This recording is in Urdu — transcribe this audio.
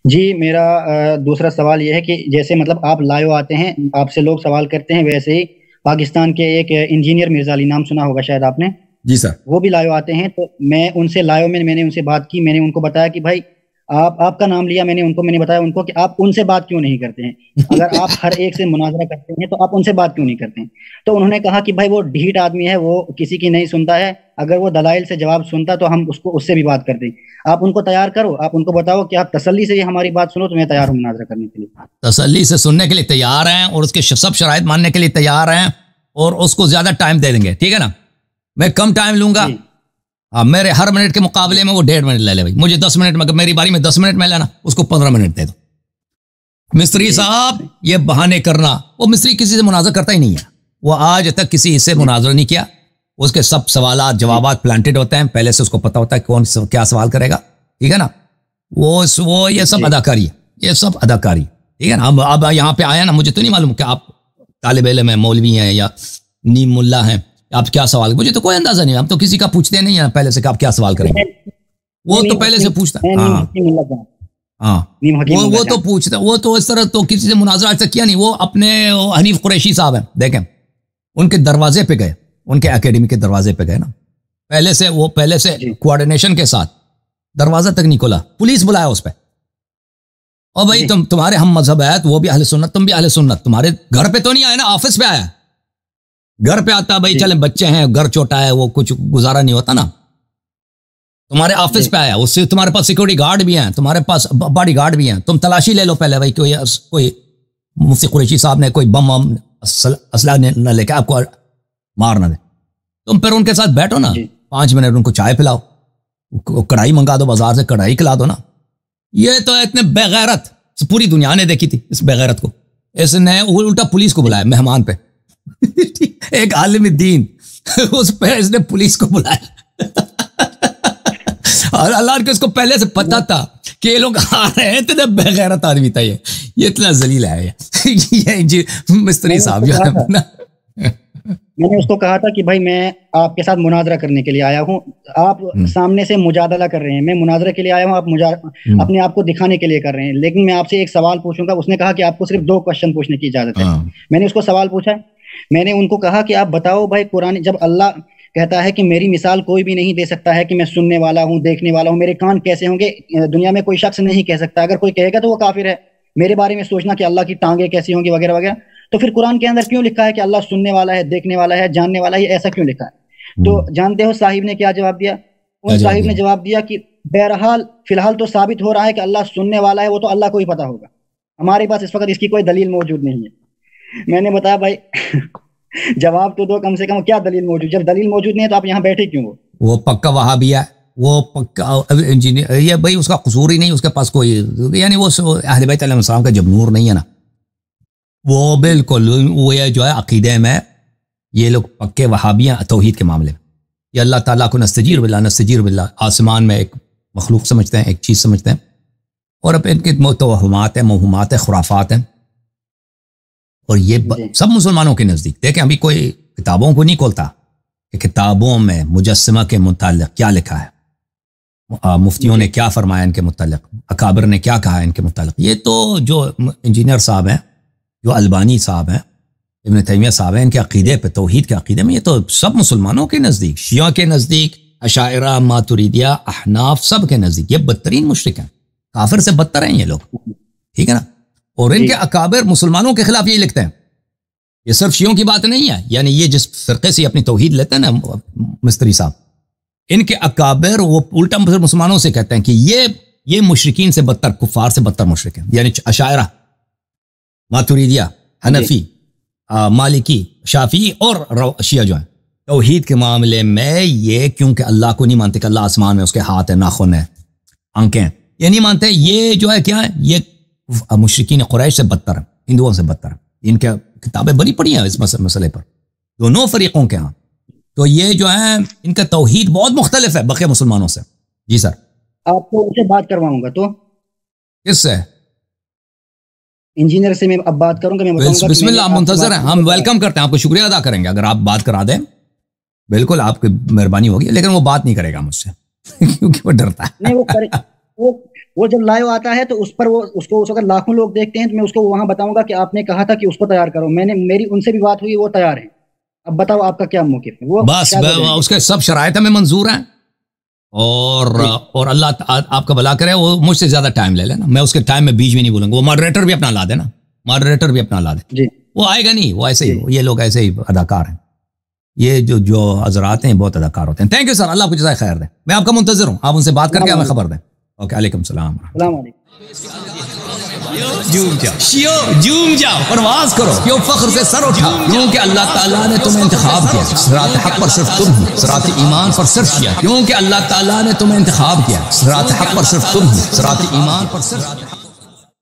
جی میرا دوسرا سوال یہ ہے کہ جیسے مطلب آپ لائیو آتے ہیں، آپ سے لوگ سوال کرتے ہیں، ویسے ہی پاکستان کے ایک انجینئر مرزا علی، نام سنا ہوگا شاید آپ نے، جی سر. وہ بھی لائیو آتے ہیں، تو میں ان سے لائیو میں نے ان سے بات کی، میں نے ان کو بتایا کہ بھائی آپ کا نام لیا، میں نے بتایا ان کو کہ آپ ان سے بات کیوں نہیں کرتے ہیں، اگر آپ ہر ایک سے مناظرہ کرتے ہیں تو آپ ان سے بات کیوں نہیں کرتے ہیں؟ تو انہوں نے کہا کہ بھائی وہ ڈھیٹ آدمی ہے، وہ کسی کی نہیں سنتا ہے، اگر وہ دلائل سے جواب سنتا تو ہم اس سے بھی بات کرتے ہیں، آپ ان کو تیار کرو، آپ ان کو بتاؤ کہ آپ تسلی سے یہ ہماری بات سنو تو میں تیار ہوں مناظرہ کرنے کے لیے. تسلی سے سننے کے لیے تیار ہیں اور اس کے سب شرائط ماننے کے لیے تیار ہیں اور اس کو زیادہ ٹائم دے دیں گے، ٹھیک ہے نا؟ میں کم ٹائم لوں گا. میرے ہر منٹ کے مقابلے میں وہ 1.5 منٹ لے لے بھائی، مجھے 10 منٹ میں، میری باری میں 10 منٹ میں لینا، اس کو 15 منٹ دے دو. مستری صاحب یہ بہانے کرنا، وہ مستری کسی سے مناظر کرتا ہی نہیں ہے، وہ آج تک کسی سے مناظر نہیں کیا، اس کے سب سوالات جوابات پلانٹڈ ہوتے ہیں، پہلے سے اس کو پتا ہوتا ہے کون کیا سوال کرے گا، ٹھیک ہے نا؟ وہ یہ سب اداکاری ہے، یہ سب اداکاری، ٹھیک ہے نا؟ اب یہاں پہ آیا نا، مجھے تو نہیں معلوم کہ آپ طالب علم ہیں، مولوی ہیں یا نیم ملا ہیں، آپ کیا سوال، مجھے تو کوئی اندازہ نہیں، ہم تو کسی کا پوچھتے نہیں ہیں پہلے سے کہ آپ کیا سوال کریں گے، وہ تو پہلے سے پوچھتا ہے. ہاں وہ تو پوچھتا ہے، وہ تو اس طرح تو کسی سے مناظرہ آج تک کیا نہیں. وہ اپنے حنیف قریشی صاحب ہیں، دیکھیں ان کے دروازے پہ گئے، ان کے اکیڈمی کے دروازے پہ گئے نا، پہلے سے کوارڈینیشن کے ساتھ دروازہ تک نہیں کھولا، پولیس بلایا اس پہ، اور بھائی تمہارے ہم مذہب ہے، وہ بھی اہل سنت، تم بھی اہل سنت، تمہارے گھر پہ تو نہیں آیا نا، آفس پہ آیا، گھر پہ آتا بھائی چلیں بچے ہیں، گھر چھوٹا ہے، وہ کچھ گزارا نہیں ہوتا نا، تمہارے آفس پہ آیا، اس سے تمہارے پاس سیکورٹی گارڈ بھی ہیں، تمہارے پاس باڈی گارڈ بھی ہیں، تم تلاشی لے لو پہلے بھائی، کوئی مفتی قریشی صاحب نے کوئی بم اسلحہ نہ لے کے آپ کو مار نہ دے، تم پھر ان کے ساتھ بیٹھو نا 5 منٹ، ان کو چائے پلاؤ، کڑھائی منگا دو بازار سے، کڑھائی کھلا دو نا. یہ تو اتنے بغیرت پوری دنیا نے دیکھی تھی اس بغیرت کو، اس نے الٹا پولیس کو بلایا مہمان پہ ایک عالم دین، اس پہ اس نے پولیس کو بلایا اور اللہ کے اس کو پہلے سے پتا تھا کہ یہ لوگ آ رہے ہیں، اتنے بغیرت آدمی تھا، یہ اتنا ذلیل ہے یہ جی مستری صاحب جو ہے نا. میں نے اس کو کہا تھا کہ بھائی میں آپ کے ساتھ مناظرہ کرنے کے لیے آیا ہوں، آپ سامنے سے مجادلہ کر رہے ہیں، میں مناظرہ کے لیے آیا ہوں، آپ اپنے آپ کو دکھانے کے لیے کر رہے ہیں، لیکن میں آپ سے ایک سوال پوچھوں گا. اس نے کہا کہ آپ کو صرف 2 کوشچن پوچھنے کی اجازت ہے. میں نے اس کو سوال پوچھا، میں نے ان کو کہا کہ آپ بتاؤ بھائی، قرآن جب اللہ کہتا ہے کہ میری مثال کوئی بھی نہیں دے سکتا ہے کہ میں سننے والا ہوں، دیکھنے والا ہوں، میرے کان کیسے ہوں گے دنیا میں کوئی شخص نہیں کہہ سکتا، اگر کوئی کہے گا تو وہ کافر ہے. میرے بارے میں سوچنا کہ اللہ کی ٹانگیں کیسی ہوں گی وغیرہ وغیرہ، تو پھر قرآن کے اندر کیوں لکھا ہے کہ اللہ سننے والا ہے، دیکھنے والا ہے، جاننے والا ہے، ایسا کیوں لکھا ہے؟ تو جانتے ہو صاحب نے کیا جواب دیا؟ ان صاحب نے جواب دیا کہ بہرحال فی الحال تو ثابت ہو رہا ہے کہ اللہ سننے والا ہے، وہ تو اللہ کو ہی پتا ہوگا، ہمارے پاس اس وقت اس کی کوئی دلیل موجود نہیں ہے. میں نے بتایا بھائی جواب تو دو کم سے کم، کیا دلیل موجود؟ جب دلیل موجود نہیں ہے تو آپ یہاں بیٹھے کیوں ہو؟ وہ پکا وہابی ہے، وہ پکا انجینئر، یہ بھائی اس کا قصور ہی نہیں، اس کے پاس کوئی، یعنی وہ اہل بیت علیہ السلام کا جب نور نہیں ہے نا، وہ بالکل وہ جو ہے عقیدے میں یہ لوگ پکے وہابیاں توحید کے معاملے میں، یہ اللہ تعالیٰ کو نستجیر باللہ آسمان میں ایک مخلوق سمجھتے ہیں، ایک چیز سمجھتے ہیں، اور اب ان کے توہمات ہیں، موہمات ہیں، خرافات ہیں، اور یہ سب مسلمانوں کے نزدیک. دیکھیں ابھی کوئی کتابوں کو نہیں کھولتا کہ کتابوں میں مجسمہ کے متعلق کیا لکھا ہے، مفتیوں نے کیا فرمایا ان کے متعلق، اکابر نے کیا کہا ان کے متعلق. یہ تو جو انجینئر صاحب ہیں، جو البانی صاحب ہیں، ابن تیمیہ صاحب ہیں، ان کے عقیدے پہ، توحید کے عقیدے میں، یہ تو سب مسلمانوں کے نزدیک، شیعہ کے نزدیک، اشاعرہ، ماتریدیہ، احناف، سب کے نزدیک یہ بدترین مشرک ہیں، کافر سے بدتر ہیں یہ لوگ، ٹھیک ہے نا. اور ان کے اکابر مسلمانوں کے خلاف یہ لکھتے ہیں. یہ صرف شیعوں کی بات نہیں ہے، یعنی یہ جس فرقے سے اپنی توحید لیتے ہیں نا مستری صاحب، ان کے اکابر وہ الٹا مسلمانوں سے کہتے ہیں کہ یہ مشرکین سے بدتر، کفار سے بدتر مشرک ہیں. یعنی اشاعرہ، ماتریدیہ، حنفی، مالکی، شافعی اور شیعہ جو ہیں توحید کے معاملے میں، یہ کیونکہ اللہ کو نہیں مانتے کہ اللہ آسمان میں، اس کے ہاتھ ہیں، ناخن ہیں، آنکھیں ہیں، یہ نہیں مانتے. یہ جو ہے کیا ہے، یہ مشرکین قریش سے بدتر ہیں، ہندوؤں سے بدتر ہیں. ان کے کتابیں بڑی پڑی ہیں اس مسئلے پر دونوں فریقوں کے ہاں. تو یہ جو ہے ان کا توحید بہت مختلف ہے بقیہ مسلمانوں سے. جی سر، آپ کو ان سے بات کرواؤں گا. تو کس سے؟ انجینئر سے میں اب بات کروں گا. میں بتاؤں گا بسم اللہ، منتظر ہیں، ہم ویلکم کرتے ہیں آپ کو، شکریہ ادا کریں گے اگر آپ بات کرا دیں، بالکل آپ کی مہربانی ہوگی. لیکن وہ بات نہیں کرے گا مجھ سے کیونکہ وہ ڈرتا ہے. نہیں، وہ جب لائیو آتا ہے تو اس پر اس کو اگر لاکھوں لوگ دیکھتے ہیں تو میں اس کو وہاں بتاؤں گا کہ آپ نے کہا تھا کہ اس کو تیار کرو. میری ان سے بھی بات ہوئی, وہ تیار ہیں. اب بتاؤ آپ کا کیا موقف ہے؟ وہ بس اس کے سب شرائط ہمیں منظور ہیں, اور اللہ آپ کا بھلا کرے. وہ مجھ سے زیادہ ٹائم لے لینا, میں اس کے ٹائم میں بیچ میں نہیں بولوں گا. وہ ماڈریٹر بھی اپنا لا دینا, ماڈریٹر بھی اپنا لا دے جی. وہ آئے گا نہیں, وہ ایسے ہی, یہ لوگ ایسے ہی اداکار ہیں. یہ جو حضرات ہیں بہت اداکار ہوتے ہیں. تھینک یو سر, اللہ کو جزائے خیر دے. میں آپ کا منتظر ہوں, آپ ان سے بات کر کے ہمیں خبر دیں. اوکے, علیکم السلام. السلام علیکم. جھوم جاؤ, پرواز کرو, کیوں فخر سے سر اٹھاؤ, کیونکہ اللہ تعالیٰ نے تمہیں انتخاب کیا. صراط حق پر صرف تم ہو, صراط ایمان پر صرف کیا, کیونکہ اللہ تعالیٰ نے تمہیں انتخاب کیا. صراط حق پر صرف تم ہو, صراط ایمان پر صرف